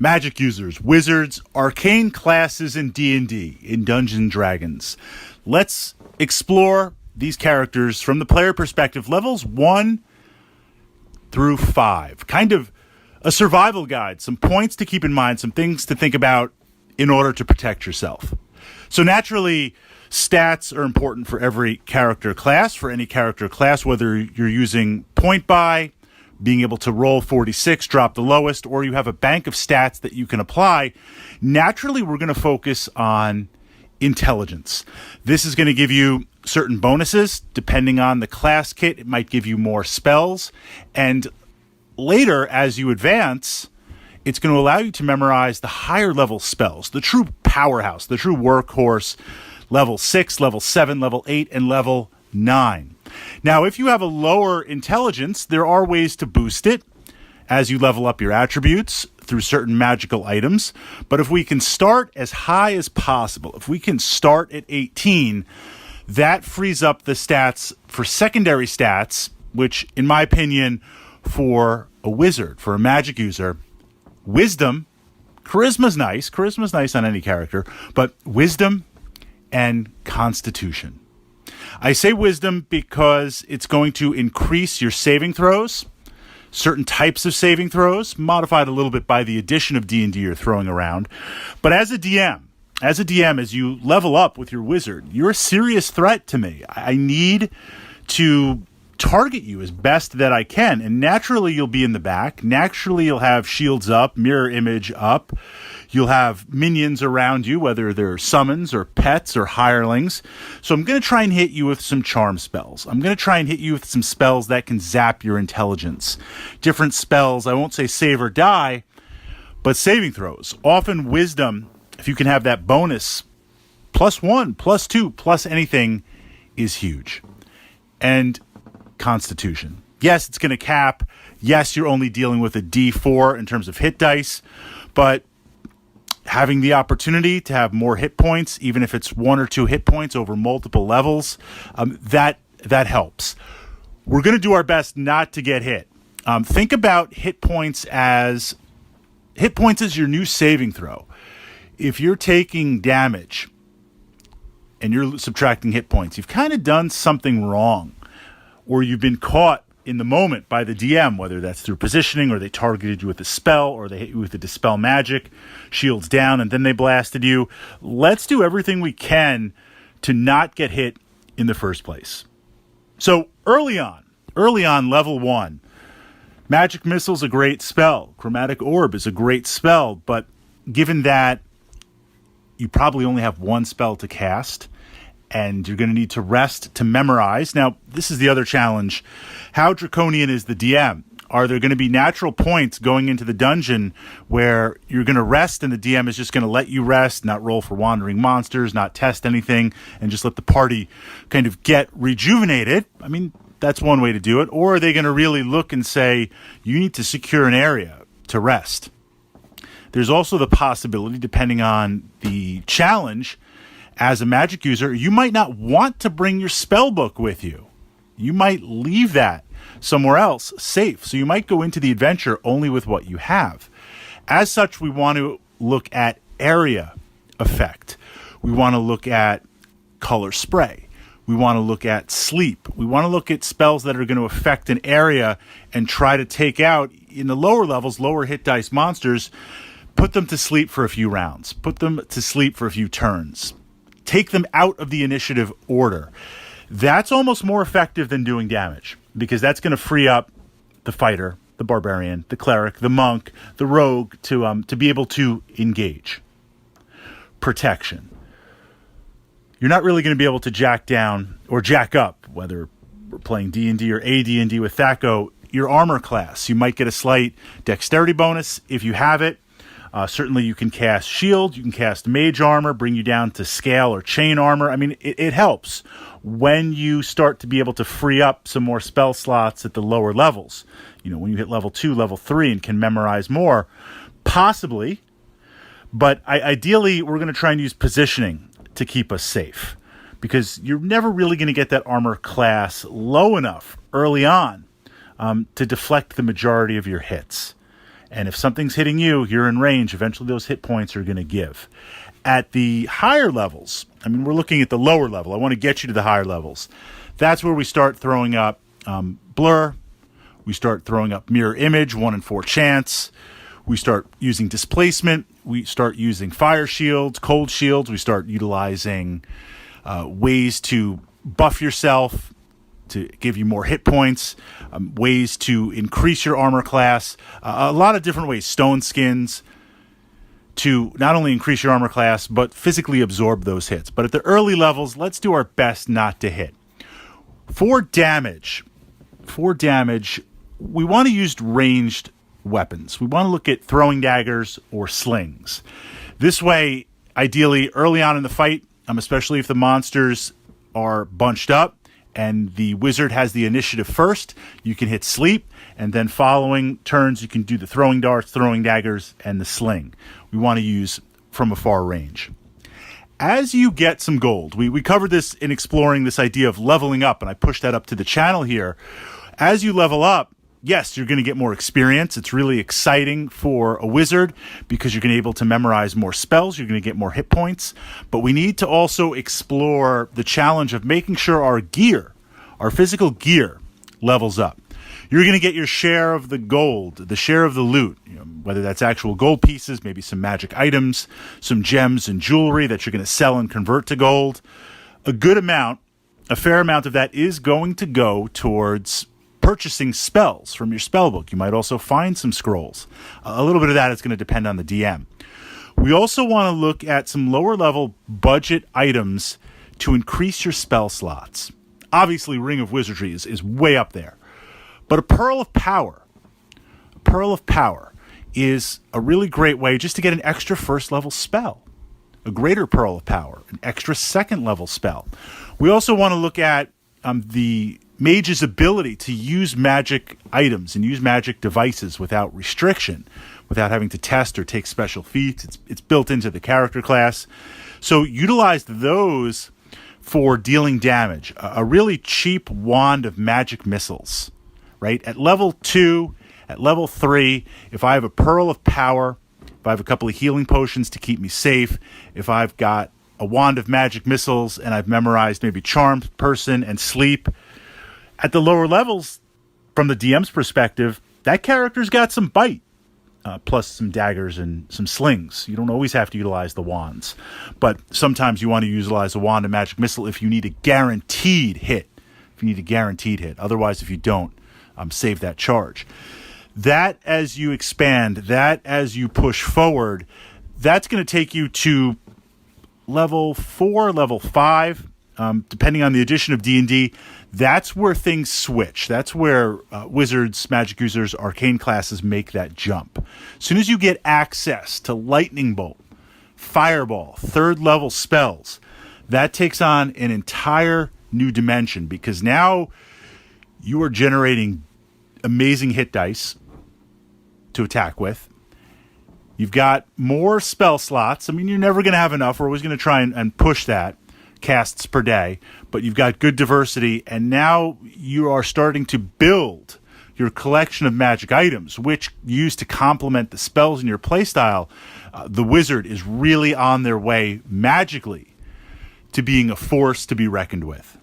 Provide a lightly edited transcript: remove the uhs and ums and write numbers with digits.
Magic users, wizards, arcane classes in D&D, in Dungeons & Dragons. Let's explore these characters from the player perspective, levels 1 through 5. Kind of a survival guide, some points to keep in mind, some things to think about in order to protect yourself. So naturally, stats are important for every character class, whether you're using point buy, being able to roll 46, drop the lowest, or you have a bank of stats that you can apply. Naturally, we're going to focus on intelligence. This is going to give you certain bonuses. Depending on the class kit, it might give you more spells. And later, as you advance, it's going to allow you to memorize the higher level spells, the true powerhouse, the true workhorse, level 6, level 7, level 8, and level 9. Now, if you have a lower intelligence, there are ways to boost it as you level up your attributes through certain magical items. But if we can start as high as possible, if we can start at 18, that frees up the stats for secondary stats, which, in my opinion, for a wizard, for a magic user, wisdom, charisma's nice on any character, but wisdom and constitution. I say wisdom because it's going to increase your saving throws, certain types of saving throws, modified a little bit by the addition of D&D you're throwing around. But as a DM, as you level up with your wizard, you're a serious threat to me. I need to target you as best that I can, and naturally you'll be in the back. Naturally you'll have shields up, mirror image up. You'll have minions around you, whether they're summons or pets or hirelings. So I'm going to try and hit you with some charm spells. I'm going to try and hit you with some spells that can zap your intelligence. Different spells, I won't say save or die, but saving throws. Often wisdom, if you can have that bonus, +1, +2, plus anything, is huge. And constitution. Yes, it's going to cap. Yes, you're only dealing with a D4 in terms of hit dice, but having the opportunity to have more hit points, even if it's 1 or 2 hit points over multiple levels, that helps. We're going to do our best not to get hit. Think about hit points as your new saving throw. If you're taking damage and you're subtracting hit points, you've kind of done something wrong, or you've been caught in the moment by the DM, whether that's through positioning, or they targeted you with a spell, or they hit you with a dispel magic, shields down, and then they blasted you. Let's do everything we can to not get hit in the first place. So early on, level 1, Magic Missile's a great spell. Chromatic Orb is a great spell, but given that you probably only have one spell to cast, and you're going to need to rest to memorize. Now, this is the other challenge. How draconian is the DM? Are there going to be natural points going into the dungeon where you're going to rest and the DM is just going to let you rest, not roll for wandering monsters, not test anything, and just let the party kind of get rejuvenated? I mean, that's one way to do it. Or are they going to really look and say, you need to secure an area to rest? There's also the possibility, depending on the challenge, as a magic user, you might not want to bring your spell book with you. You might leave that somewhere else safe. So you might go into the adventure only with what you have. As such, we want to look at area effect. We want to look at color spray. We want to look at sleep. We want to look at spells that are going to affect an area and try to take out, in the lower levels, lower hit dice monsters, put them to sleep for a few rounds. Put them to sleep for a few turns. Take them out of the initiative order. That's almost more effective than doing damage, because that's going to free up the fighter, the barbarian, the cleric, the monk, the rogue to be able to engage. Protection. You're not really going to be able to jack down or jack up, whether we're playing D&D or AD&D with THAC0, your armor class. You might get a slight dexterity bonus if you have it. Certainly you can cast shield, you can cast mage armor, bring you down to scale or chain armor. I mean, it helps when you start to be able to free up some more spell slots at the lower levels. You know, when you hit level 2, level 3 and can memorize more, possibly. But ideally, we're going to try and use positioning to keep us safe, because you're never really going to get that armor class low enough early on to deflect the majority of your hits. And if something's hitting you, you're in range. Eventually those hit points are going to give. At the higher levels, I mean, we're looking at the lower level. I want to get you to the higher levels. That's where we start throwing up blur. We start throwing up mirror image, 1 in 4 chance. We start using displacement. We start using fire shields, cold shields. We start utilizing ways to buff yourself, to give you more hit points, ways to increase your armor class, a lot of different ways, stone skins, to not only increase your armor class, but physically absorb those hits. But at the early levels, let's do our best not to hit. For damage, we want to use ranged weapons. We want to look at throwing daggers or slings. This way, ideally, early on in the fight, especially if the monsters are bunched up and the wizard has the initiative first, you can hit sleep, and then following turns, you can do the throwing darts, throwing daggers, and the sling. We want to use from a far range. As you get some gold, we covered this in exploring this idea of leveling up, and I pushed that up to the channel here. As you level up, yes, you're going to get more experience. It's really exciting for a wizard because you're going to be able to memorize more spells. You're going to get more hit points. But we need to also explore the challenge of making sure our gear, our physical gear, levels up. You're going to get your share of the gold, the share of the loot, whether that's actual gold pieces, maybe some magic items, some gems and jewelry that you're going to sell and convert to gold. A fair amount of that is going to go towards purchasing spells from your spell book. You might also find some scrolls. A little bit of that is going to depend on the DM. We also want to look at some lower level budget items to increase your spell slots. Obviously, Ring of Wizardry is way up there. But a Pearl of Power is a really great way just to get an extra first level spell. A Greater Pearl of Power, an extra second level spell. We also want to look at the mage's ability to use magic items and use magic devices without restriction, without having to test or take special feats. It's built into the character class. So utilize those for dealing damage. A really cheap wand of magic missiles, right? At level 2, at level 3, if I have a Pearl of Power, if I have a couple of healing potions to keep me safe, if I've got a wand of magic missiles and I've memorized maybe Charmed Person and Sleep, at the lower levels, from the DM's perspective, that character's got some bite, plus some daggers and some slings. You don't always have to utilize the wands, but sometimes you want to utilize a wand of magic missile if you need a guaranteed hit. Otherwise, if you don't, save that charge. That as you expand, that as you push forward, that's going to take you to level 4, level 5, depending on the addition of D&D. That's where things switch. That's where wizards, magic users, arcane classes make that jump. As soon as you get access to lightning bolt, fireball, 3rd level spells, that takes on an entire new dimension, because now you are generating amazing hit dice to attack with. You've got more spell slots. I mean, you're never going to have enough. We're always going to try and push that, casts per day, but you've got good diversity, and now you are starting to build your collection of magic items, which you use to complement the spells in your playstyle. The wizard is really on their way magically to being a force to be reckoned with.